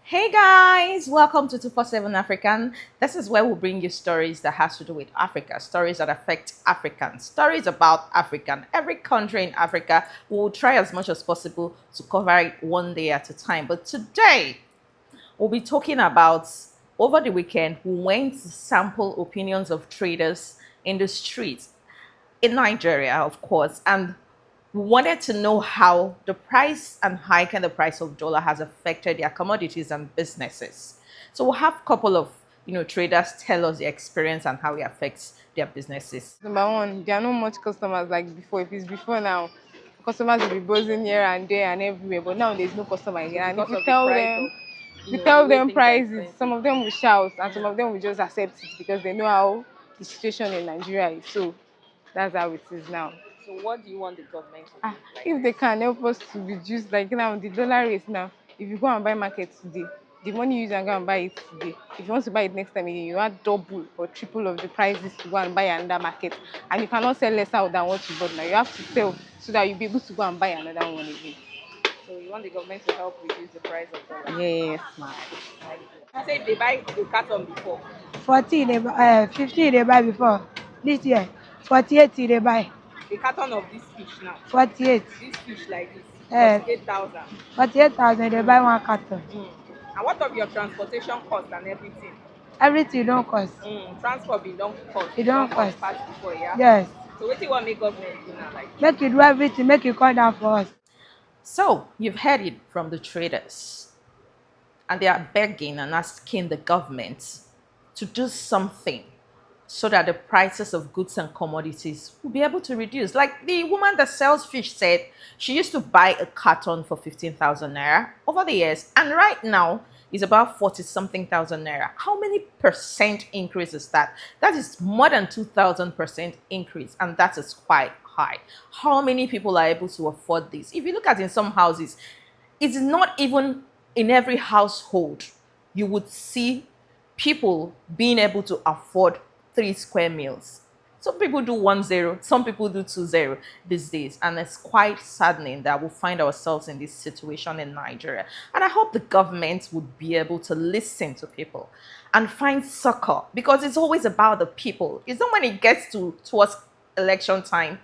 Hey guys, welcome to 247 African. This is where we'll bring you stories that has to do with Africa, stories that affect Africans, stories about African, every country in Africa. We'll try as much as possible to cover it one day at a time. But today, we'll be talking about over the weekend, we went to sample opinions of traders in the streets in Nigeria, of course, and we wanted to know how the price and hike in the price of dollar has affected their commodities and businesses. So we'll have a couple of traders tell us their experience and how it affects their businesses. Number one, there are not much customers like before. If it's before now, customers will be buzzing here and there and everywhere. But now there's no customer again. And if you tell them, prices, some of them will shout and some of them will just accept it because they know how the situation in Nigeria is. So that's how it is now. So what do you want the government to do? If they can help us to reduce, like now, the dollar rate now, if you go and buy market today, the money you use and go and buy it today, if you want to buy it next time again, you add double or triple of the prices to go and buy another market. And you cannot sell less out than what you bought now. You have to sell so that you'll be able to go and buy another one again. So you want the government to help reduce the price of dollar? Yes, ma'am. I said they buy a carton before. 40 they buy, 50 they buy before. This year, 48 they buy. A carton of this fish now. 48. This fish like this, Uh, 48,000. 48,000 they buy one carton. And what of your transportation cost and everything? Everything don't cost. Transport be don't cost. It don't cost. Pass before, yeah. Yes. So what do you want make government do now? Like Make you do everything, make you come down for us. so you've heard it from the traders, and they are begging and asking the government to do something so that the prices of goods and commodities will be able to reduce. Like the woman that sells fish said, she used to buy a carton for 15,000 naira over the years, and right now is about 40 something thousand naira. How many percent increase is that? That is more than 2,000% increase, and that is quite high. How many people are able to afford this? If you look at in some houses, it's not even in every household you would see people being able to afford 3 square meals. Some people do 1 0, some people do 2 0 these days, and it's quite saddening that we find ourselves in this situation in Nigeria. And I hope the government would be able to listen to people and find succor, because it's always about the people. It's not when it gets towards election time,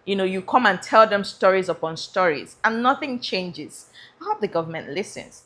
you come and tell them stories upon stories and nothing changes. I hope the government listens.